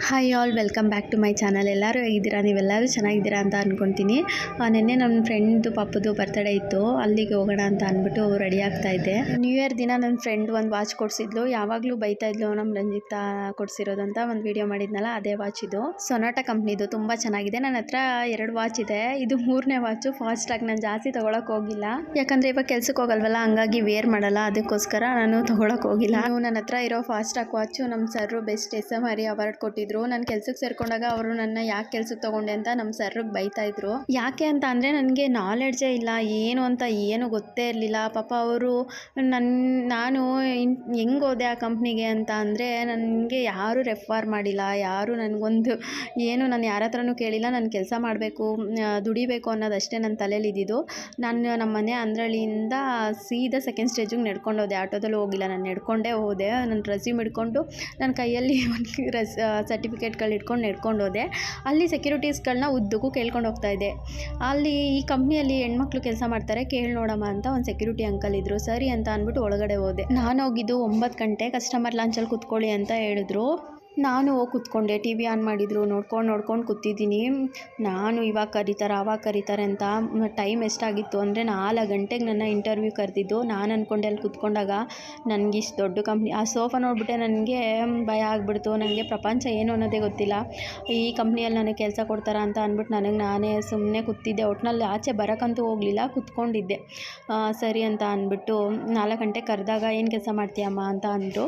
Hi all, welcome back to my channel. ಎಲ್ಲರೂ ಹೇಗಿದ್ದೀರಾ? ನೀವೆಲ್ಲರೂ ಚೆನ್ನಾಗಿದ್ದೀರಾ ಅಂತ ಅಂದ್ಕೊತೀನಿ. ನಿನ್ನೆ ನನ್ನ ಫ್ರೆಂಡ್ದು ಪಾಪದು ಬರ್ತಡೇ ಇತ್ತು, ಅಲ್ಲಿಗೆ ಹೋಗೋಣ ಅಂತ ಅಂದ್ಬಿಟ್ಟು ರೆಡಿ ಆಗ್ತಾ ಇದ್ದೆ. ನ್ಯೂ ಇಯರ್ ದಿನ ನನ್ನ ಫ್ರೆಂಡ್ ಒಂದು ವಾಚ್ ಕೊಡಿಸಿದ್ಲು. ಯಾವಾಗಲೂ ಬೈತಾ ಇದ್ಲು ನಮ್ಮ ರಂಜಿತಾ ಕೊಡಿಸಿರೋದು ಅಂತ. ಒಂದು ವಿಡಿಯೋ ಮಾಡಿದ್ನಲ್ಲ, ಅದೇ ವಾಚ್ ಇದು. ಸೊನಾಟಾ ಕಂಪ್ನಿದು, ತುಂಬ ಚೆನ್ನಾಗಿದೆ. ನನ್ನ ಹತ್ರ 2 ವಾಚ್ ಇದೆ, ಇದು 3ನೇ ವಾಚು. ಫಾಸ್ಟಾಗಿ ನಾನು ಜಾಸ್ತಿ ತೊಗೊಳಕ್ಕೆ ಹೋಗಿಲ್ಲ, ಯಾಕಂದರೆ ಇವಾಗ ಕೆಲ್ಸಕ್ಕೆ ಹೋಗಲ್ವಲ್ಲ, ಹಂಗಾಗಿ ವೇರ್ ಮಾಡಲ್ಲ, ಅದಕ್ಕೋಸ್ಕರ ನಾನು ತೊಗೊಳಕ್ಕೆ ಹೋಗಿಲ್ಲ. ನನ್ನ ಹತ್ರ ಇರೋ ಫಾಸ್ಟಾಗಿ ವಾಚು ನಮ್ಮ ಸರ್ರು ಬೆಸ್ಟ್ SMRE ಅವಾರ್ಡ್ ಕೊಟ್ಟಿದ್ರು. ನಾನು ಕೆಲ್ಸಕ್ಕೆ ಸೇರ್ಕೊಂಡಾಗ ಅವರು ನನ್ನ ಯಾಕೆ ಕೆಲ್ಸಕ್ಕೆ ತೊಗೊಂಡೆ ಅಂತ ನಮ್ಮ ಸರ್ರಿಗೆ ಬೈತಾ ಇದ್ರು. ಯಾಕೆ ಅಂತ ಅಂದರೆ ನನಗೆ ನಾಲೆಡ್ಜೇ ಇಲ್ಲ, ಏನು ಅಂತ ಏನು ಗೊತ್ತೇ ಇರಲಿಲ್ಲ. ಪಾಪ ಅವರು ನಾನು ಹೆಂಗೆ ಹೋದೆ ಆ ಕಂಪ್ನಿಗೆ ಅಂತ ಅಂದರೆ, ನನಗೆ ಯಾರೂ ರೆಫರ್ ಮಾಡಿಲ್ಲ, ಯಾರೂ ನನಗೊಂದು ಏನು ನಾನು ಯಾರ ಹತ್ರನೂ ಕೇಳಿಲ್ಲ. ನಾನು ಕೆಲಸ ಮಾಡಬೇಕು, ದುಡಿಬೇಕು ಅನ್ನೋದಷ್ಟೇ ನನ್ನ ತಲೆಯಲ್ಲಿ ಇದ್ದಿದ್ದು. ನಾನು ನಮ್ಮ ಮನೆ ಅಂದ್ರಳ್ಳಿಯಿಂದ ಸೀದಾ ಸೆಕೆಂಡ್ ಸ್ಟೇಜಿಗೆ ನಡ್ಕೊಂಡು ಹೋದೆ, ಆಟೋದಲ್ಲಿ ಹೋಗಿಲ್ಲ, ನಾನು ನಡ್ಕೊಂಡೇ ಹೋದೆ. ನನ್ನ ರೆಸ್ಯೂಮ್ ಹಿಡ್ಕೊಂಡು ನನ್ನ ಕೈಯಲ್ಲಿ ಒಂದು ಸರ್ಟಿಫಿಕೇಟ್ಗಳು ಇಟ್ಕೊಂಡು ನಡ್ಕೊಂಡು ಹೋದೆ. ಅಲ್ಲಿ ಸೆಕ್ಯೂರಿಟೀಸ್ಗಳನ್ನ ಉದ್ದಕ್ಕೂ ಕೇಳ್ಕೊಂಡು ಹೋಗ್ತಾ ಇದ್ದೆ. ಅಲ್ಲಿ ಈ ಕಂಪ್ನಿಯಲ್ಲಿ ಹೆಣ್ಮಕ್ಳು ಕೆಲಸ ಮಾಡ್ತಾರೆ, ಕೇಳಿ ನೋಡಮ್ಮ ಅಂತ ಒಂದು ಸೆಕ್ಯೂರಿಟಿ ಅಂಕಲ್ ಇದ್ದರು. ಸರಿ ಅಂತ ಅಂದ್ಬಿಟ್ಟು ಒಳಗಡೆ ಹೋದೆ. ನಾನು ಹೋಗಿದ್ದು 9 ಗಂಟೆ. ಕಸ್ಟಮರ್ ಲಾಂಚಲ್ಲಿ ಕೂತ್ಕೊಳ್ಳಿ ಅಂತ ಹೇಳಿದ್ರು. ನಾನು ಹೋಗಿ ಕೂತ್ಕೊಂಡೆ. ಟಿ ವಿ ಆನ್ ಮಾಡಿದರು, ನೋಡ್ಕೊಂಡು ಕೂತಿದ್ದೀನಿ. ನಾನು ಇವಾಗ ಕರೀತಾರೆ ಅವಾಗ ಕರೀತಾರೆ ಅಂತ. ಟೈಮ್ ಎಷ್ಟಾಗಿತ್ತು ಅಂದರೆ 4 ಗಂಟೆಗೆ ನನ್ನ ಇಂಟರ್ವ್ಯೂ ಕರೆದಿದ್ದು. ನಾನು ಅಂದ್ಕೊಂಡೆ ಅಲ್ಲಿ ಕೂತ್ಕೊಂಡಾಗ ನನಗೆ ಇಷ್ಟು ದೊಡ್ಡ ಕಂಪ್ನಿ. ಆ ಸೋಫಾ ನೋಡಿಬಿಟ್ಟೆ ನನಗೆ ಭಯ ಆಗಿಬಿಡ್ತು. ನನಗೆ ಪ್ರಪಂಚ ಏನು ಅನ್ನೋದೇ ಗೊತ್ತಿಲ್ಲ. ಈ ಕಂಪ್ನಿಯಲ್ಲಿ ನನಗೆ ಕೆಲಸ ಕೊಡ್ತಾರಾ ಅಂತ ಅಂದ್ಬಿಟ್ಟು ನಾನೇ ಸುಮ್ಮನೆ ಕೂತಿದ್ದೆ. ಒಟ್ಟಿನಲ್ಲಿ ಆಚೆ ಬರೋಕ್ಕಂತೂ ಹೋಗಲಿಲ್ಲ, ಕೂತ್ಕೊಂಡಿದ್ದೆ. ಸರಿ ಅಂತ ಅಂದ್ಬಿಟ್ಟು 4 ಗಂಟೆಗೆ ಕರೆದಾಗ ಏನು ಕೆಲಸ ಮಾಡ್ತೀಯಮ್ಮ ಅಂತ ಅಂದರು.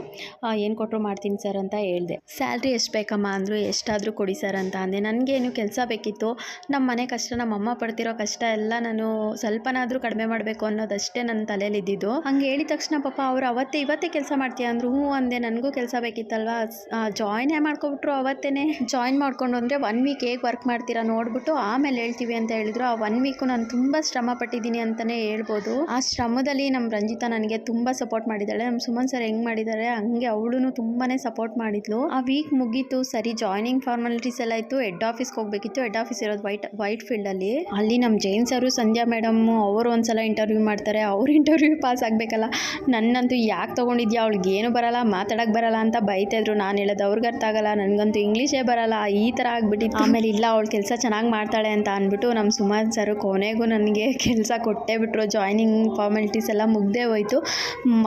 ಏನು ಕೊಟ್ಟರು ಮಾಡ್ತೀನಿ ಸರ್ ಅಂತ ಹೇಳಿದೆ. ಸ್ಯಾಲ್ರಿ ಎಷ್ಟು ಬೇಕಮ್ಮ ಅಂದರು. ಎಷ್ಟಾದರೂ ಕೊಡಿ ಸರ್ ಅಂತ ಅಂದೆ. ನನಗೇನು ಕೆಲಸ ಬೇಕಿತ್ತು. ನಮ್ಮ ಮನೆ ಕಷ್ಟ, ನಮ್ಮ ಅಮ್ಮ ಪಡ್ತಿರೋ ಕಷ್ಟ ಎಲ್ಲ ನಾನು ಸ್ವಲ್ಪನಾದರೂ ಕಡಿಮೆ ಮಾಡಬೇಕು ಅನ್ನೋದಷ್ಟೇ ನನ್ನ ತಲೆಯಲ್ಲಿ ಇದ್ದಿದ್ದು. ಹಂಗೆ ಹೇಳಿದ ತಕ್ಷಣ ಪಾಪ ಅವರು ಇವತ್ತೇ ಕೆಲಸ ಮಾಡ್ತೀಯ ಅಂದರು. ಹ್ಞೂ ಅಂದೆ. ನನಗೂ ಕೆಲಸ ಬೇಕಿತ್ತಲ್ವ, ಜಾಯ್ನೇ ಮಾಡ್ಕೊಬಿಟ್ರು. ಅವತ್ತೇ ಜಾಯ್ನ್ ಮಾಡ್ಕೊಂಡು ಅಂದರೆ 1 ವೀಕ್ ಹೇಗೆ ವರ್ಕ್ ಮಾಡ್ತೀರಾ ನೋಡಿಬಿಟ್ಟು ಆಮೇಲೆ ಹೇಳ್ತೀವಿ ಅಂತ ಹೇಳಿದ್ರು. ಆ 1 ವೀಕು ನಾನು ತುಂಬ ಶ್ರಮ ಪಟ್ಟಿದ್ದೀನಿ ಅಂತಲೇ ಹೇಳ್ಬೋದು. ಆ ಶ್ರಮದಲ್ಲಿ ನಮ್ಮ ರಂಜಿತಾ ನನಗೆ ತುಂಬ ಸಪೋರ್ಟ್ ಮಾಡಿದ್ದಾಳೆ. ನಮ್ಮ ಸುಮನ್ ಸರ್ ಹೆಂಗೆ ಮಾಡಿದ್ದಾರೆ ಹಂಗೆ ಅವಳು ತುಂಬಾ ಸಪೋರ್ಟ್ ಮಾಡಿದ್ಲು. ಆ ವೀಕ್ ಮುಗೀತು. ಸರಿ, ಜಾಯ್ನಿಂಗ್ ಫಾರ್ಮಾಲಿಟೀಸ್ ಎಲ್ಲ ಇತ್ತು. ಹೆಡ್ ಆಫೀಸ್ಗೆ ಹೋಗಬೇಕಿತ್ತು. ಹೆಡ್ ಆಫೀಸ್ ಇರೋದು ವೈಟ್ ಫೀಲ್ಡಲ್ಲಿ. ಅಲ್ಲಿ ನಮ್ಮ ಜೈನ್ ಸರು, ಸಂಧ್ಯಾ ಮೇಡಮ್ಮು ಅವರು ಒಂದ್ಸಲ ಇಂಟರ್ವ್ಯೂ ಮಾಡ್ತಾರೆ. ಅವ್ರ ಇಂಟರ್ವ್ಯೂ ಪಾಸ್ ಆಗಬೇಕಲ್ಲ. ನನ್ನಂತೂ ಯಾಕೆ ತೊಗೊಂಡಿದ್ಯಾ, ಅವ್ಳಿಗೆ ಏನು ಬರಲ್ಲ, ಮಾತಾಡೋಕ್ಕೆ ಬರಲ್ಲ ಅಂತ ಬೈತಾಯಿದ್ರು. ನಾನು ಹೇಳೋದು ಅವ್ರಿಗೆ ಅರ್ಥ ಆಗಲ್ಲ, ನನಗಂತೂ ಇಂಗ್ಲೀಷೇ ಬರಲ್ಲ, ಈ ಥರ ಆಗ್ಬಿಟ್ಟಿತ್ತು. ಆಮೇಲೆ ಇಲ್ಲ, ಅವಳು ಕೆಲಸ ಚೆನ್ನಾಗಿ ಮಾಡ್ತಾಳೆ ಅಂತ ಅಂದ್ಬಿಟ್ಟು ನಮ್ಮ ಸುಮನ್ ಸರು ಕೊನೆಗೂ ನನಗೆ ಕೆಲಸ ಕೊಟ್ಟೇ ಬಿಟ್ಟರು. ಜಾಯ್ನಿಂಗ್ ಫಾರ್ಮಾಲಿಟೀಸ್ ಎಲ್ಲ ಮುಗ್ದೇ ಹೋಯಿತು.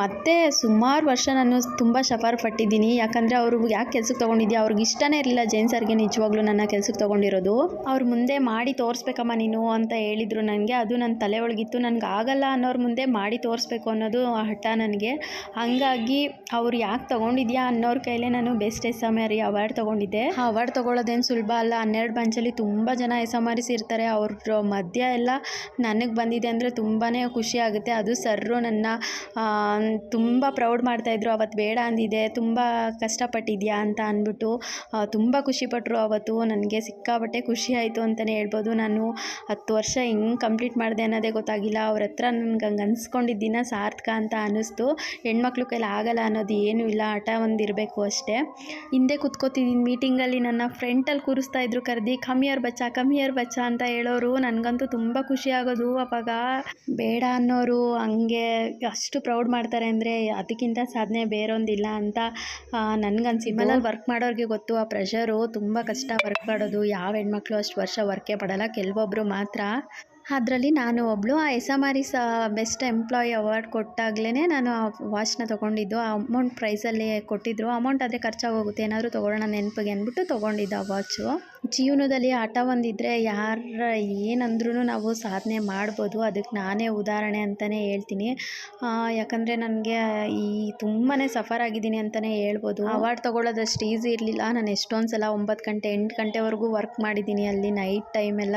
ಮತ್ತು ಸುಮಾರು ವರ್ಷ ನಾನು ತುಂಬ ಸಫರ್ ಪಟ್ಟಿದ್ದೀನಿ. ಯಾಕಂದರೆ ಅವರು ಯಾಕೆ ಕೆಲ್ಸಕ್ಕೆ ತೊಗೊಂಡಿದ್ಯಾ, ಅವ್ರಿಗೆ ಇಷ್ಟನೇ ಇರಲಿಲ್ಲ ಜೈನ್ ಸರ್ಗೆ ನಿಜವಾಗ್ಲೂ ನನ್ನ ಕೆಲ್ಸಕ್ಕೆ ತೊಗೊಂಡಿರೋದು. ಅವ್ರ ಮುಂದೆ ಮಾಡಿ ತೋರಿಸ್ಬೇಕಮ್ಮ ನೀನು ಅಂತ ಹೇಳಿದರು ನನಗೆ. ಅದು ನನ್ನ ತಲೆ ಒಳಗಿತ್ತು. ನನಗೆ ಆಗಲ್ಲ ಅನ್ನೋರ ಮುಂದೆ ಮಾಡಿ ತೋರಿಸ್ಬೇಕು ಅನ್ನೋದು ಹಠ ನನಗೆ. ಹಾಗಾಗಿ ಅವ್ರು ಯಾಕೆ ತೊಗೊಂಡಿದ್ಯಾ ಅನ್ನೋರ ಕೈಲೇ ನಾನು ಬೆಸ್ಟ್ SMRE ಅವಾರ್ಡ್ ತೊಗೊಂಡಿದ್ದೆ. ಆ ಅವಾರ್ಡ್ ತೊಗೊಳ್ಳೋದೇನು ಸುಲಭ ಅಲ್ಲ. 12 ಬೆಂಚಲ್ಲಿ ತುಂಬ ಜನ SMREs ಇರ್ತಾರೆ. ಅವ್ರ ಮಧ್ಯ ಎಲ್ಲ ನನಗೆ ಬಂದಿದೆ ಅಂದರೆ ತುಂಬಾ ಖುಷಿ ಆಗುತ್ತೆ. ಅದು ಸರ್ರು ನನ್ನ ತುಂಬ ಪ್ರೌಡ್ ಮಾಡ್ತಾಯಿದ್ರು. ಅವತ್ತು ಬೇಡ ಅಂದಿದ್ದೆ, ತುಂಬ ಕಷ್ಟಪಟ್ಟಿದ್ಯಾ ಅಂತ ಅಂದ್ಬಿಟ್ಟು ತುಂಬ ಖುಷಿಪಟ್ಟರು. ಅವತ್ತು ನನಗೆ ಸಿಕ್ಕಾಪಟ್ಟೆ ಖುಷಿ ಆಯಿತು ಅಂತಲೇ ಹೇಳ್ಬೋದು. ನಾನು 10 ವರ್ಷ ಹೆಂಗೆ ಕಂಪ್ಲೀಟ್ ಮಾಡಿದೆ ಅನ್ನೋದೇ ಗೊತ್ತಾಗಿಲ್ಲ. ಅವ್ರ ಹತ್ರ ನನಗೆ ಹಂಗೆ ಅನ್ಸ್ಕೊಂಡಿದ್ದ ದಿನ ಸಾರ್ಥಕ ಅಂತ ಅನ್ನಿಸ್ತು. ಹೆಣ್ಮಕ್ಳು ಕೈಲಿ ಆಗಲ್ಲ ಅನ್ನೋದು ಏನೂ ಇಲ್ಲ, ಹಠ ಒಂದಿರಬೇಕು ಅಷ್ಟೇ. ಹಿಂದೆ ಕೂತ್ಕೋತಿದ್ದೀನಿ ಮೀಟಿಂಗಲ್ಲಿ, ನನ್ನ ಫ್ರಂಟಲ್ಲಿ ಕೂರಿಸ್ತಾಯಿದ್ರು ಕರೆದು ಕಮಿಯರ್ ಬಚ್ಚ ಅಂತ ಹೇಳೋರು. ನನಗಂತೂ ತುಂಬ ಖುಷಿ ಆಗೋದು. ಅವಾಗ ಬೇಡ ಅನ್ನೋರು ಹಂಗೆ ಅಷ್ಟು ಪ್ರೌಡ್ ಮಾಡ್ತಾರೆ ಅಂದರೆ ಅದಕ್ಕಿಂತ ಸಾಧನೆ ಬೇರೊಂದಿಲ್ಲ ಅಂತ ನನಗನ್ಸಿದ್ದು. ವರ್ಕ್ ಮಾಡೋರಿಗೆ ಗೊತ್ತು ಆ ಪ್ರೆಷರು, ತುಂಬ ಕಷ್ಟ ವರ್ಕ್ ಮಾಡೋದು. ಯಾವ ಹೆಣ್ಮಕ್ಳು ಅಷ್ಟು ವರ್ಷ ವರ್ಕೇ ಪಡಲ್ಲ, ಕೆಲವೊಬ್ಬರು ಮಾತ್ರ. ಅದರಲ್ಲಿ ನಾನು ಒಬ್ಬಳು. ಆ SMREs ಬೆಸ್ಟ್ ಎಂಪ್ಲಾಯಿ ಅವಾರ್ಡ್ ಕೊಟ್ಟಾಗಲೇ ನಾನು ಆ ವಾಚ್ನ ತೊಗೊಂಡಿದ್ದು. ಆ ಅಮೌಂಟ್ ಪ್ರೈಸಲ್ಲಿ ಕೊಟ್ಟಿದ್ದರು. ಅಮೌಂಟ್ ಅದೇ ಖರ್ಚಾಗೋಗುತ್ತೆ, ಏನಾದರೂ ತೊಗೊಳ್ಳೋಣ ನೆನಪಿಗೆ ಅಂದ್ಬಿಟ್ಟು ತೊಗೊಂಡಿದ್ದು ಆ ವಾಚು. ಜೀವನದಲ್ಲಿ ಹಠ ಒಂದಿದ್ದರೆ ಯಾರು ಏನಂದ್ರೂ ನಾವು ಸಾಧನೆ ಮಾಡ್ಬೋದು. ಅದಕ್ಕೆ ನಾನೇ ಉದಾಹರಣೆ ಅಂತಲೇ ಹೇಳ್ತೀನಿ. ಯಾಕಂದರೆ ನನಗೆ ತುಂಬಾ ಸಫರ್ ಆಗಿದ್ದೀನಿ ಅಂತಲೇ ಹೇಳ್ಬೋದು. ಅವಾರ್ಡ್ ತೊಗೊಳ್ಳೋದಷ್ಟು ಈಸಿ ಇರಲಿಲ್ಲ. ನಾನು ಎಷ್ಟೊಂದು ಸಲ 9 ಗಂಟೆ 8 ಗಂಟೆವರೆಗೂ ವರ್ಕ್ ಮಾಡಿದ್ದೀನಿ. ಅಲ್ಲಿ ನೈಟ್ ಟೈಮೆಲ್ಲ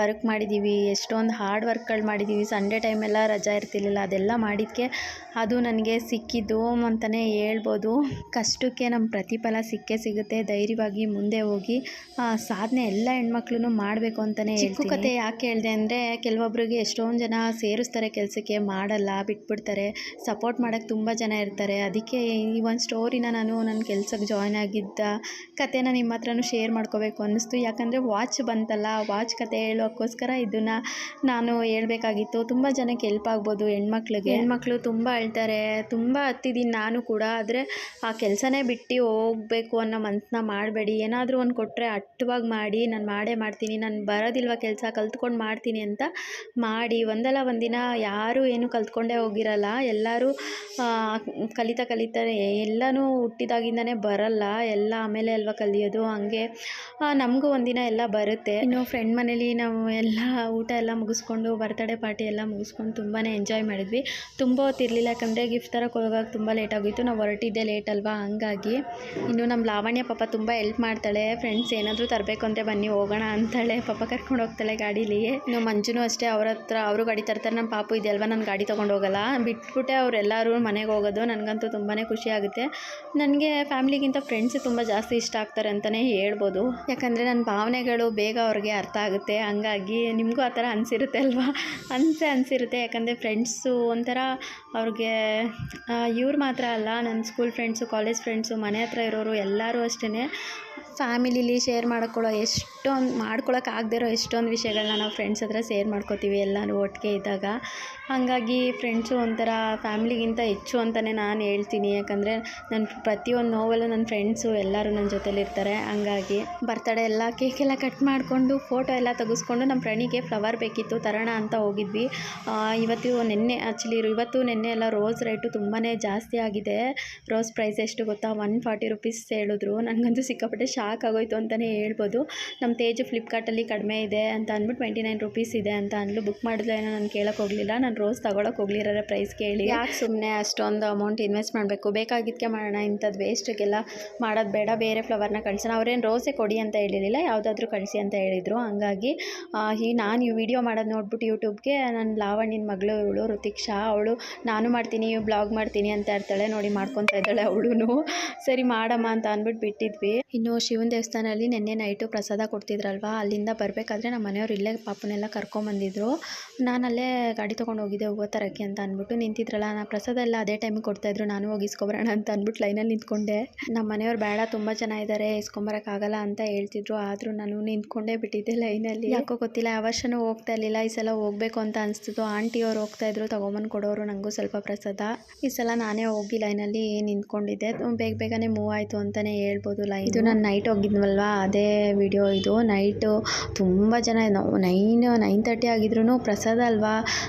ವರ್ಕ್ ಮಾಡಿದ್ದೀವಿ, ಎಷ್ಟೊಂದು ಹಾರ್ಡ್ ವರ್ಕ್ಗಳು ಮಾಡಿದ್ದೀವಿ. ಸಂಡೇ ಟೈಮೆಲ್ಲ ರಜಾ ಇರ್ತಿರ್ಲಿಲ್ಲ. ಅದೆಲ್ಲ ಮಾಡಿದ್ದಕ್ಕೆ ಅದು ನನಗೆ ಸಿಕ್ಕಿದ್ದು ಅಂತಲೇ ಹೇಳ್ಬೋದು. ಕಷ್ಟಕ್ಕೆ ನಮ್ಮ ಪ್ರತಿಫಲ ಸಿಕ್ಕೇ ಸಿಗುತ್ತೆ. ಧೈರ್ಯವಾಗಿ ಮುಂದೆ ಹೋಗಿ ಸಾಧನೆ ಎಲ್ಲ ಹೆಣ್ಮಕ್ಳು ಮಾಡಬೇಕು ಅಂತಲೇ ಚಿಕ್ಕ ಕತೆ ಯಾಕೆ ಹೇಳಿದೆ ಅಂದರೆ ಕೆಲವೊಬ್ರಿಗೆ ಎಷ್ಟೊಂದು ಜನ ಸೇರಿಸ್ತಾರೆ ಕೆಲಸಕ್ಕೆ, ಮಾಡಲ್ಲ, ಬಿಟ್ಬಿಡ್ತಾರೆ. ಸಪೋರ್ಟ್ ಮಾಡೋಕ್ಕೆ ತುಂಬ ಜನ ಇರ್ತಾರೆ. ಅದಕ್ಕೆ ಈ ಒಂದು ಸ್ಟೋರಿನ ನಾನು ನನ್ನ ಕೆಲಸಕ್ಕೆ ಜಾಯ್ನ್ ಆಗಿದ್ದ ಕತೆನ ನಿಮ್ಮ ಹತ್ರನೂ ಶೇರ್ ಮಾಡ್ಕೋಬೇಕು ಅನ್ನಿಸ್ತು. ಯಾಕಂದರೆ ವಾಚ್ ಬಂತಲ್ಲ, ವಾಚ್ ಕತೆ ಹೇಳೋಕ್ಕೋಸ್ಕರ ಇದನ್ನು ನಾನು ಹೇಳ್ಬೇಕಾಗಿತ್ತು. ತುಂಬ ಜನಕ್ಕೆ ಹೆಲ್ಪ್ ಆಗ್ಬೋದು ಹೆಣ್ಮಕ್ಳು ತುಂಬ ಅಳ್ತಾರೆ. ತುಂಬ ಹತ್ತಿದ್ದೀನಿ ನಾನು ಕೂಡ. ಆದರೆ ಆ ಕೆಲಸನೇ ಬಿಟ್ಟು ಹೋಗಬೇಕು ಅನ್ನೋ ಮನಸ್ಸನ್ನ ಮಾಡಬೇಡಿ. ಏನಾದರೂ ಒಂದು ಕೊಟ್ಟರೆ ಅಟ್ಟವಾಗಿ ಮಾಡಿ, ನಾನು ಮಾಡೇ ಮಾಡ್ತೀನಿ, ನಾನು ಬರೋದಿಲ್ವ ಕೆಲಸ, ಕಲ್ತ್ಕೊಂಡು ಮಾಡ್ತೀನಿ ಅಂತ ಮಾಡಿ. ಒಂದಲ್ಲ ಒಂದಿನ ಯಾರೂ ಏನು ಕಲ್ತ್ಕೊಂಡೇ ಹೋಗಿರಲ್ಲ. ಎಲ್ಲರೂ ಕಲಿತಾರೆ. ಎಲ್ಲನೂ ಹುಟ್ಟಿದಾಗಿಂದನೇ ಬರಲ್ಲ, ಎಲ್ಲ ಆಮೇಲೆ ಅಲ್ವಾ ಕಲಿಯೋದು. ಹಂಗೆ ನಮಗೂ ಒಂದಿನ ಎಲ್ಲ ಬರುತ್ತೆ. ಇನ್ನು ಫ್ರೆಂಡ್ ಮನೇಲಿ ನಾವು ಎಲ್ಲ ಊಟ ಎಲ್ಲ ಮುಗಿಸ್ಕೊಂಡು, ಬರ್ತಡೇ ಪಾರ್ಟಿ ಎಲ್ಲ ಮುಗಿಸ್ಕೊಂಡು ತುಂಬಾ ಎಂಜಾಯ್ ಮಾಡಿದ್ವಿ. ತುಂಬ ಹೊತ್ತಿರಲಿಲ್ಲ, ಯಾಕಂದರೆ ಗಿಫ್ಟ್ ತರಕ್ಕೆ ಹೋಗೋಕೆ ತುಂಬ ಲೇಟ್ ಆಗೋಯಿತು. ನಾವು ಹೊರಟಿದ್ದೆ ಲೇಟ್ ಅಲ್ವಾ, ಹಂಗಾಗಿ. ಇನ್ನು ನಮ್ಮ ಲಾವಣ್ಯ ಪಾಪ ತುಂಬ ಹೆಲ್ಪ್ ಮಾಡ್ತಾಳೆ. ಫ್ರೆಂಡ್ಸ್ ಏನಾದರೂ ತರಬೇಕು ಅಂದರೆ ಬನ್ನಿ ಹೋಗೋಣ ಅಂತಾಳೆ. ಪಾಪ ಕರ್ಕೊಂಡು ಹೋಗ್ತಾಳೆ ಗಾಡೀಲಿ. ಇನ್ನು ಮಂಜುನೂ ಅಷ್ಟೇ, ಅವರು ಗಾಡಿ ತರ್ತಾರೆ. ನಮ್ಮ ಪಾಪು ಇದೆಯಲ್ವ, ನಾನು ಗಾಡಿ ತೊಗೊಂಡು ಹೋಗಲ್ಲ, ಬಿಟ್ಬಿಟ್ಟೆ ಅವರೆಲ್ಲರೂ ಮನೆಗೆ ಹೋಗೋದು. ನನಗಂತೂ ತುಂಬಾ ಖುಷಿ ಆಗುತ್ತೆ. ನನಗೆ ಫ್ಯಾಮಿಲಿಗಿಂತ ಫ್ರೆಂಡ್ಸ್ ತುಂಬ ಜಾಸ್ತಿ ಇಷ್ಟ ಆಗ್ತಾರೆ ಅಂತಲೇ ಹೇಳ್ಬೋದು. ಯಾಕಂದರೆ ನನ್ನ ಭಾವನೆಗಳು ಬೇಗ ಅವ್ರಿಗೆ ಅರ್ಥ ಆಗುತ್ತೆ. ಹಂಗಾಗಿ ನಿಮಗೂ ಆ ಥರ ಅನಿಸಿರುತ್ತೆ ಅಲ್ವಾ, ಅನಿಸಿರುತ್ತೆ. ಯಾಕಂದರೆ ಫ್ರೆಂಡ್ಸು ಒಂಥರ ಅವ್ರಿಗೆ ಇವ್ರು ಮಾತ್ರ ಅಲ್ಲ, ನನ್ನ ಸ್ಕೂಲ್ ಫ್ರೆಂಡ್ಸು, ಕಾಲೇಜ್ ಫ್ರೆಂಡ್ಸು, ಮನೆ ಹತ್ರ ಇರೋರು ಎಲ್ಲರೂ ಅಷ್ಟೇ. ಫ್ಯಾಮಿಲಿಲಿ ಶೇರ್ ಮಾಡ್ಕೊಳಕ್ಕಾಗದೇ ಇರೋ ಎಷ್ಟೊಂದು ವಿಷಯಗಳನ್ನ ನಾವು ಫ್ರೆಂಡ್ಸ್ ಹತ್ರ ಶೇರ್ ಮಾಡ್ಕೋತೀವಿ ಎಲ್ಲರೂ ಒಟ್ಟಿಗೆ ಇದ್ದಾಗ. ಹಾಗಾಗಿ ಫ್ರೆಂಡ್ಸು ಒಂಥರ ಫ್ಯಾಮಿಲಿಗಿಂತ ಹೆಚ್ಚು ಅಂತಲೇ ನಾನು ಹೇಳ್ತೀನಿ. ಯಾಕಂದರೆ ನನ್ನ ಪ್ರತಿಯೊಂದು ನೋವಲ್ಲೂ ನನ್ನ ಫ್ರೆಂಡ್ಸು ಎಲ್ಲರೂ ನನ್ನ ಜೊತೆಲಿರ್ತಾರೆ. ಹಂಗಾಗಿ ಬರ್ತಡೇ ಎಲ್ಲ ಕೇಕೆಲ್ಲ ಕಟ್ ಮಾಡಿಕೊಂಡು, ಫೋಟೋ ಎಲ್ಲ ತೆಗೆಸ್ಕೊಂಡು, ನಮ್ಮ ಪ್ರಣೀಗೆ ಫ್ಲವರ್ ಬೇಕಿತ್ತು ತರೋಣ ಅಂತ ಹೋಗಿದ್ವಿ. ಇವತ್ತು ನೆನ್ನೆ ಎಲ್ಲ ರೋಸ್ ರೇಟು ತುಂಬಾ ಜಾಸ್ತಿ ಆಗಿದೆ. ರೋಸ್ ಪ್ರೈಸ್ ಎಷ್ಟು ಗೊತ್ತಾ, 140 ರೂಪೀಸ್ ಹೇಳಿದ್ರು. ನನಗಂತೂ ಸಿಕ್ಕಾಪಟ್ಟೆ ಶಾಕ್ ಆಗೋಯ್ತು ಅಂತಲೇ ಹೇಳ್ಬೋದು. ನಮ್ಮ ತೇಜು ಫ್ಲಿಪ್ಕಾರ್ಟಲ್ಲಿ ಕಡಿಮೆ ಇದೆ ಅಂತ ಅಂದ್ಬಿಟ್ಟು 29 ರೂಪೀಸ್ ಇದೆ ಅಂತ ಅಂದ್ಲು. ಬುಕ್ ಮಾಡಿದ್ರೆ ಏನೋ ನಾನು ಕೇಳೋಕೆ ಹೋಗಲಿಲ್ಲ. ನಾನು ರೋಸ್ ತೊಗೊಳಕ್ಕೆ ಹೋಗ್ಲಿರೋ ಪ್ರೈಸ್ ಕೇಳಿ ಯಾಕೆ ಸುಮ್ಮನೆ ಅಷ್ಟೊಂದು ಅಮೌಂಟ್ ಇನ್ವೆಸ್ಟ್ ಮಾಡಬೇಕು, ಬೇಕಾಗಿದ್ದಕ್ಕೆ ಮಾಡೋಣ, ಇಂಥದ್ದು ವೇಸ್ಟಿಗೆಲ್ಲ ಮಾಡೋದು ಬೇಡ, ಬೇರೆ ಫ್ಲವರ್ನ ಕಳಿಸೋಣ. ಅವ್ರೇನು ರೋಸೇ ಕೊಡಿ ಅಂತ ಹೇಳಿರಲಿಲ್ಲ, ಯಾವುದಾದ್ರೂ ಕಳಿಸಿ ಅಂತ ಹೇಳಿದರು. ಹಂಗಾಗಿ ನಾನು ಈ ವಿಡಿಯೋ ಮಾಡೋದು ನೋಡ್ಬಿಟ್ಟು ಯೂಟ್ಯೂಬ್ಗೆ ನನ್ನ ಲಾವಣ್ಯನ ಮಗಳು ಇವಳು ಋತಿಕ್ಷಾ, ಅವಳು ನಾನು ಮಾಡ್ತೀನಿ, ಬ್ಲಾಗ್ ಮಾಡ್ತೀನಿ ಅಂತ ಇರ್ತಾಳೆ. ನೋಡಿ ಮಾಡ್ಕೊತಾ ಇದ್ದಾಳೆ ಅವಳು. ಸರಿ ಮಾಡಮ್ಮ ಅಂತ ಅಂದ್ಬಿಟ್ಟು ಬಿಟ್ಟಿದ್ವಿ. ಇನ್ನು ಶಿವನ ದೇವಸ್ಥಾನದಲ್ಲಿ ನಿನ್ನೆ ನೈಟು ಪ್ರಸಾದ ಕೊಡ್ತಿದ್ರಲ್ವ, ಅಲ್ಲಿಂದ ಬರಬೇಕಾದ್ರೆ ನಮ್ಮ ಮನೆಯವ್ರು ಇಲ್ಲೇ ಪಾಪನೆಲ್ಲ ಕರ್ಕೊಂಬಂದಿದ್ರು. ನಾನು ಅಲ್ಲೇ ಗಾಡಿ ತೊಗೊಂಡು ಹೋಗಿದ್ದೆ ಹೂವು ತರೋಕ್ಕೆ ಅಂತ ಅಂದ್ಬಿಟ್ಟು ನಿಂತಿದ್ರಲ್ಲ, ನಾನು ಪ್ರಸಾದ ಎಲ್ಲ ಅದೇ ಟೈಮಿಗೆ ಕೊಡ್ತಾಯಿದ್ರು. ನಾನು ಹೋಗಿ ಇಸ್ಕೊಬರೋಣ ಅಂತ ಅಂದ್ಬಿಟ್ಟು ಲೈನಲ್ಲಿ ನಿಂತ್ಕೊಂಡೆ. ನಮ್ಮ ಮನೆಯವ್ರು ಬೇಡ, ತುಂಬ ಜನ ಇದ್ದಾರೆ, ಇಸ್ಕೊಂಬರೋಕ್ಕಾಗಲ್ಲ ಅಂತ ಹೇಳ್ತಿದ್ರು. ಆದರೂ ನಾನು ನಿಂತ್ಕೊಂಡೇ ಬಿಟ್ಟಿದ್ದೆ ಲೈನಲ್ಲಿ. ಯಾಕೋ ಗೊತ್ತಿಲ್ಲ, ಯಾವ ವರ್ಷವೂ ಹೋಗ್ತಾ ಇರಲಿಲ್ಲ. ಈ ಸಲ ಹೋಗಬೇಕು ಅಂತ ಅನಿಸ್ತಿತ್ತು. ಆಂಟಿಯವ್ರು ಹೋಗ್ತಾಯಿದ್ರು, ತೊಗೊಂಬಂದು ಕೊಡೋರು ನನಗೂ ಸ್ವಲ್ಪ ಪ್ರಸಾದ. ಈ ಸಲ ನಾನೇ ಹೋಗಿ ಲೈನಲ್ಲಿ ನಿಂತ್ಕೊಂಡಿದ್ದೆ. ಬೇಗನೆ ಮೂವ್ ಆಯಿತು ಅಂತಲೇ ಹೇಳ್ಬೋದು ಲೈನ್. ಇದು ನಾನು ನೈಟ್ ಹೋಗಿದ್ವಲ್ವ, ಅದೇ ವಿಡಿಯೋ ಇದು. ನೈಟು ತುಂಬ ಜನ, 9:30 ಆಗಿದ್ರೂ ಪ್ರಸಾದ ಅಲ್ವಾ,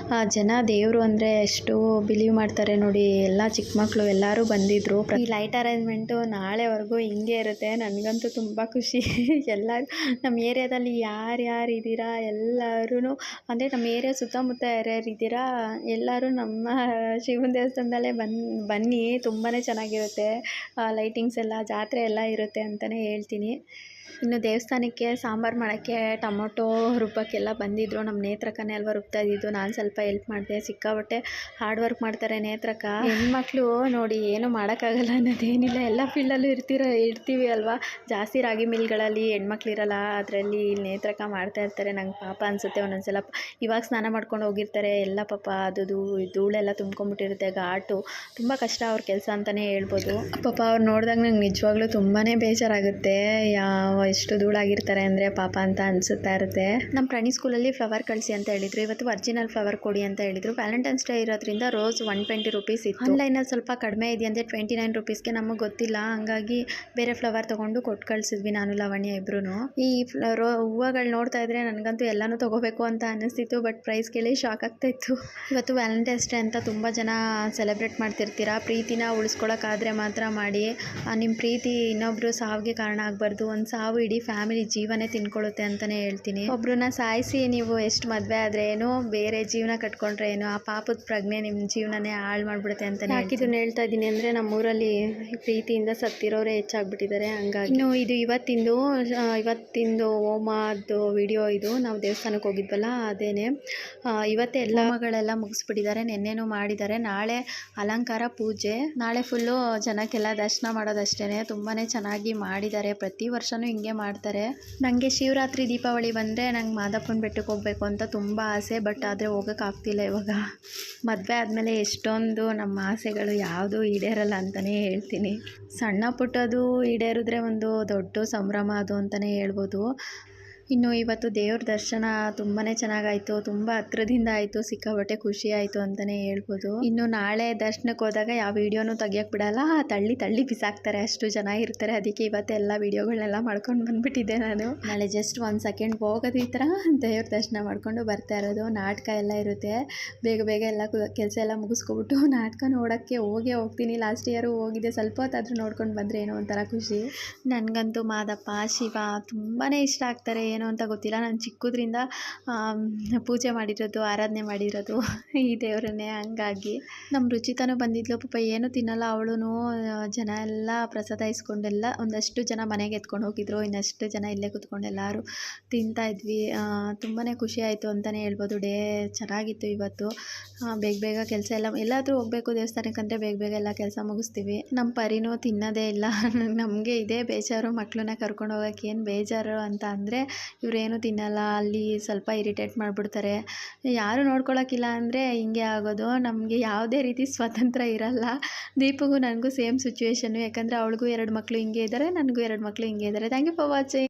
ಜನ ದೇವರು ಅಂದರೆ ಎಷ್ಟು ಬಿಲೀವ್ ಮಾಡ್ತಾರೆ ನೋಡಿ. ಎಲ್ಲ ಚಿಕ್ಕ ಮಕ್ಕಳು ಎಲ್ಲರೂ ಬಂದಿದ್ದರು. ಈ ಲೈಟ್ ಅರೇಂಜ್ಮೆಂಟು ನಾಳೆವರೆಗೂ ಹಿಂಗೆ ಇರುತ್ತೆ. ನನಗಂತೂ ತುಂಬ ಖುಷಿ. ಎಲ್ಲರೂ ನಮ್ಮ ಏರಿಯಾದಲ್ಲಿ ಯಾರ್ಯಾರು ಇದ್ದೀರಾ ಎಲ್ಲರೂ, ಅಂದರೆ ನಮ್ಮ ಏರಿಯಾ ಸುತ್ತಮುತ್ತ ಯಾರ್ಯಾರು ಇದ್ದೀರಾ ಎಲ್ಲರೂ ನಮ್ಮ ಶಿವನ ದೇವಸ್ಥಾನದಲ್ಲೇ ಬನ್ನಿ, ತುಂಬಾ ಚೆನ್ನಾಗಿರುತ್ತೆ. ಲೈಟಿಂಗ್ಸ್ ಎಲ್ಲ, ಜಾತ್ರೆ ಎಲ್ಲ ಇರುತ್ತೆ ಅಂತಲೇ ಹೇಳ್ತೀನಿ. ಇನ್ನು ದೇವಸ್ಥಾನಕ್ಕೆ ಸಾಂಬಾರು ಮಾಡೋಕ್ಕೆ ಟೊಮೊಟೊ ರುಬ್ಬಕ್ಕೆಲ್ಲ ಬಂದಿದ್ದರು. ನಮ್ಮ ನೇತ್ರಕ್ಕನೇ ಅಲ್ವಾ ರುಬ್ತಾ ಇದ್ದಿದ್ದು. ನಾನು ಸ್ವಲ್ಪ ಹೆಲ್ಪ್ ಮಾಡಿದೆ. ಸಿಕ್ಕಾಬಟ್ಟೆ ಹಾರ್ಡ್ ವರ್ಕ್ ಮಾಡ್ತಾರೆ ನೇತ್ರಕ್ಕ. ಹೆಣ್ಮಕ್ಳು ನೋಡಿ ಏನೂ ಮಾಡೋಕ್ಕಾಗಲ್ಲ ಅನ್ನೋದೇನಿಲ್ಲ, ಎಲ್ಲ ಫೀಲ್ಡಲ್ಲೂ ಇರ್ತೀವಿ ಅಲ್ವಾ. ಜಾಸ್ತಿ ರಾಗಿ ಮಿಲ್ಗಳಲ್ಲಿ ಹೆಣ್ಮಕ್ಳು ಇರಲ್ಲ, ಅದರಲ್ಲಿ ಇಲ್ಲಿ ನೇತ್ರಕ್ಕ ಮಾಡ್ತಾ ಇರ್ತಾರೆ. ನಂಗೆ ಪಾಪ ಅನಿಸುತ್ತೆ ಒಂದೊಂದ್ಸಲ. ಇವಾಗ ಸ್ನಾನ ಮಾಡ್ಕೊಂಡು ಹೋಗಿರ್ತಾರೆ ಎಲ್ಲ, ಪಾಪ ಅದು ಧೂಳೆಲ್ಲ ತುಂಬ್ಕೊಂಡ್ಬಿಟ್ಟಿರುತ್ತೆ. ಘಾಟು ತುಂಬ ಕಷ್ಟ ಅವ್ರ ಕೆಲಸ ಅಂತಲೇ ಹೇಳ್ಬೋದು. ಪಾಪ ಅವ್ರು ನೋಡಿದಾಗ ನಂಗೆ ನಿಜವಾಗ್ಲೂ ತುಂಬಾ ಬೇಜಾರಾಗುತ್ತೆ. ಎಷ್ಟು ಧೂಳಾಗಿರ್ತಾರೆ ಅಂದರೆ ಪಾಪ ಅಂತ ಅನಿಸುತ್ತಾ ಇರುತ್ತೆ. ನಮ್ಮ ಪ್ರಣಿ ಸ್ಕೂಲಲ್ಲಿ ಫ್ಲವರ್ ಕಳಿಸಿ ಅಂತ ಹೇಳಿದರು. ಇವತ್ತು ಒರಿಜಿನಲ್ ಫ್ಲವರ್ ಕೊಡಿ ಅಂತ ಹೇಳಿದರು. ವ್ಯಾಲೆಂಟೈನ್ಸ್ ಡೇ ಇರೋದ್ರಿಂದ ರೋಸ್ 120 ರೂಪೀಸ್ ಇತ್ತು. ಆನ್ಲೈನಲ್ಲಿ ಸ್ವಲ್ಪ ಕಡಿಮೆ ಇದೆಯಂತೆ 29 ರೂಪೀಸ್ಗೆ, ನಮಗೆ ಗೊತ್ತಿಲ್ಲ. ಹಂಗಾಗಿ ಬೇರೆ ಫ್ಲವರ್ ತೊಗೊಂಡು ಕೊಟ್ಟು ಕಳಿಸಿದ್ವಿ ನಾನು ಲಾವಣ್ಯ ಇಬ್ರು. ಈ ಹೂವುಗಳು ನೋಡ್ತಾ ಇದ್ರೆ ನನಗಂತೂ ಎಲ್ಲನೂ ತೊಗೋಬೇಕು ಅಂತ ಅನ್ನಿಸ್ತಿತ್ತು. ಬಟ್ ಪ್ರೈಸ್ ಕೇಳಿ ಶಾಕ್ ಆಗ್ತಾಯಿತ್ತು. ಇವತ್ತು ವ್ಯಾಲೆಂಟೈನ್ಸ್ ಡೇ ಅಂತ ತುಂಬ ಜನ ಸೆಲೆಬ್ರೇಟ್ ಮಾಡ್ತಿರ್ತೀರಾ. ಪ್ರೀತಿನ ಉಳಿಸ್ಕೊಳ್ಳೋಕ್ಕಾದ್ರೆ ಮಾತ್ರ ಮಾಡಿ. ನಿಮ್ಮ ಪ್ರೀತಿ ಇನ್ನೊಬ್ರು ಸಾವಿಗೆ ಕಾರಣ ಆಗಬಾರ್ದು. ಒಂದು ಸಾವು ಇಡೀ ಫ್ಯಾಮಿಲಿ ಜೀವನೇ ತಿನ್ಕೊಳ್ಳುತ್ತೆ ಅಂತಲೇ ಹೇಳ್ತೀನಿ. ಒಬ್ರನ್ನ ಸಾಯಿಸಿ ನೀವು ಎಷ್ಟು ಮದುವೆ ಆದರೆ ಏನು, ಬೇರೆ ಜೀವನ ಕಟ್ಕೊಂಡ್ರೆ ಏನು, ಆ ಪಾಪದ ಪ್ರಜ್ಞೆ ನಿಮ್ಮ ಜೀವನನೇ ಹಾಳು ಮಾಡಿಬಿಡುತ್ತೆ ಅಂತಲೇ. ಯಾಕೆ ಇದನ್ನು ಹೇಳ್ತಾ ಇದ್ದೀನಿ ಅಂದರೆ ನಮ್ಮೂರಲ್ಲಿ ಪ್ರೀತಿಯಿಂದ ಸತ್ತಿರೋರೇ ಹೆಚ್ಚಾಗ್ಬಿಟ್ಟಿದ್ದಾರೆ. ಹಂಗಾಗಿ ಇನ್ನು ಇದು ಇವತ್ತಿಂದು ಹೋಮದ್ದು ವಿಡಿಯೋ ಇದು. ನಾವು ದೇವಸ್ಥಾನಕ್ಕೆ ಹೋಗಿದ್ವಲ್ಲ ಅದೇನೆ. ಇವತ್ತೇ ಎಲ್ಲ ಹೋಮಗಳೆಲ್ಲ ಮುಗಿಸ್ಬಿಟ್ಟಿದ್ದಾರೆ. ನೆನ್ನೆನೂ ಮಾಡಿದ್ದಾರೆ. ನಾಳೆ ಅಲಂಕಾರ ಪೂಜೆ. ನಾಳೆ ಫುಲ್ಲು ಜನಕ್ಕೆಲ್ಲ ದರ್ಶನ ಮಾಡೋದಷ್ಟೇ. ತುಂಬಾ ಚೆನ್ನಾಗಿ ಮಾಡಿದ್ದಾರೆ. ಪ್ರತಿ ವರ್ಷವೂ ಹಿಂಗೆ ಮಾಡ್ತಾರೆ. ನನಗೆ ಶಿವರಾತ್ರಿ ದೀಪಾವಳಿ ಬಂದರೆ ನಂಗೆ ಮಾದಪ್ಪನ ಬೆಟ್ಟಕ್ಕೆ ಹೋಗಬೇಕು ಅಂತ ತುಂಬ ಆಸೆ. ಬಟ್ ಆದರೆ ಹೋಗೋಕ್ಕಾಗ್ತಿಲ್ಲ ಇವಾಗ. ಮದುವೆ ಆದಮೇಲೆ ಎಷ್ಟೊಂದು ನಮ್ಮ ಆಸೆಗಳು ಯಾವುದೂ ಈಡೇರಲ್ಲ ಅಂತಲೇ ಹೇಳ್ತೀನಿ. ಸಣ್ಣ ಪುಟ್ಟದು ಈಡೇರಿದ್ರೆ ಒಂದು ದೊಡ್ಡ ಸಂಭ್ರಮ ಅದು ಅಂತಲೇ ಹೇಳ್ಬೋದು. ಇನ್ನು ಇವತ್ತು ದೇವ್ರ ದರ್ಶನ ತುಂಬಾ ಚೆನ್ನಾಗಾಯಿತು. ತುಂಬ ಹತ್ರದಿಂದ ಆಯಿತು. ಸಿಕ್ಕಾಪಟ್ಟೆ ಖುಷಿ ಆಯಿತು ಅಂತಲೇ ಹೇಳ್ಬೋದು. ಇನ್ನು ನಾಳೆ ದರ್ಶನಕ್ಕೆ ಹೋದಾಗ ಯಾವ ವೀಡಿಯೋನೂ ತೆಗಿಯೋಕ್ಕೆ ಬಿಡಲ್ಲ. ತಳ್ಳಿ ಬಿಸಾಕ್ತಾರೆ, ಅಷ್ಟು ಜನ ಇರ್ತಾರೆ. ಅದಕ್ಕೆ ಇವತ್ತೆಲ್ಲ ವೀಡಿಯೋಗಳನ್ನೆಲ್ಲ ಮಾಡ್ಕೊಂಡು ಬಂದುಬಿಟ್ಟಿದ್ದೆ ನಾನು. ನಾಳೆ ಜಸ್ಟ್ 1 ಸೆಕೆಂಡ್ ಹೋಗೋದು ಈ ಥರ ದೇವ್ರ ದರ್ಶನ ಮಾಡಿಕೊಂಡು ಬರ್ತಾ ಇರೋದು. ನಾಟಕ ಎಲ್ಲ ಇರುತ್ತೆ. ಬೇಗ ಎಲ್ಲ ಕೆಲಸ ಎಲ್ಲ ಮುಗಿಸ್ಕೊಬಿಟ್ಟು ನಾಟಕ ನೋಡೋಕ್ಕೆ ಹೋಗ್ತೀನಿ. ಲಾಸ್ಟ್ ಇಯರು ಹೋಗಿದ್ದೆ. ಸ್ವಲ್ಪ ಹೊತ್ತಾದರೂ ನೋಡ್ಕೊಂಡು ಬಂದರೆ ಏನೋ ಒಂಥರ ಖುಷಿ. ನನಗಂತೂ ಮಾದಪ್ಪ, ಶಿವ ತುಂಬಾ ಇಷ್ಟ ಆಗ್ತಾರೆ. ಏನು ಅಂತ ಗೊತ್ತಿಲ್ಲ. ನಾನು ಚಿಕ್ಕದ್ರಿಂದ ಪೂಜೆ ಮಾಡಿರೋದು, ಆರಾಧನೆ ಮಾಡಿರೋದು ಈ ದೇವರನ್ನೇ. ಹಂಗಾಗಿ ನಮ್ಮ ರುಚಿತನೂ ಬಂದಿದ್ಲು. ಪಾಪ ಏನೂ ತಿನ್ನಲ್ಲ ಅವಳು. ಜನ ಎಲ್ಲ ಪ್ರಸಾದ ಇಸ್ಕೊಂಡೆಲ್ಲ ಒಂದಷ್ಟು ಜನ ಮನೆಗೆ ಎತ್ಕೊಂಡು ಹೋಗಿದ್ರು. ಇನ್ನಷ್ಟು ಜನ ಇಲ್ಲೇ ಕೂತ್ಕೊಂಡು ಎಲ್ಲರೂ ತಿಂತಾಯಿದ್ವಿ. ತುಂಬಾ ಖುಷಿ ಆಯಿತು ಅಂತಲೇ ಹೇಳ್ಬೋದು. ಡೇ ಚೆನ್ನಾಗಿತ್ತು ಇವತ್ತು. ಬೇಗ ಕೆಲಸ ಎಲ್ಲಾದರೂ ಹೋಗಬೇಕು ದೇವಸ್ಥಾನಕ್ಕಂದರೆ ಬೇಗ ಎಲ್ಲ ಕೆಲಸ ಮುಗಿಸ್ತೀವಿ. ನಮ್ಮ ಪರಿನೂ ತಿನ್ನೋದೇ ಇಲ್ಲ. ನಮಗೆ ಇದೇ ಬೇಜಾರು. ಮಕ್ಕಳನ್ನ ಕರ್ಕೊಂಡು ಹೋಗೋಕ್ಕೆ ಏನು ಬೇಜಾರು ಅಂತ ಅಂದರೆ ಇವರೇನು ತಿನ್ನಲ್ಲ. ಅಲ್ಲಿ ಸ್ವಲ್ಪ ಇರಿಟೇಟ್ ಮಾಡಿಬಿಡ್ತಾರೆ. ಯಾರು ನೋಡ್ಕೊಳ್ಳೋಕ್ಕಿಲ್ಲ ಅಂದರೆ ಹಿಂಗೆ ಆಗೋದು. ನಮಗೆ ಯಾವುದೇ ರೀತಿ ಸ್ವತಂತ್ರ ಇರಲ್ಲ. ದೀಪಗೂ ನನಗೂ ಸೇಮ್ ಸಿಚುವೇಶನ್ನು. ಯಾಕಂದರೆ ಅವಳಿಗೂ 2 ಮಕ್ಕಳು ಹಿಂಗೆ ಇದ್ದಾರೆ, ನನಗೂ 2 ಮಕ್ಕಳು ಹಿಂಗೆ ಇದ್ದಾರೆ. Thank you for watching.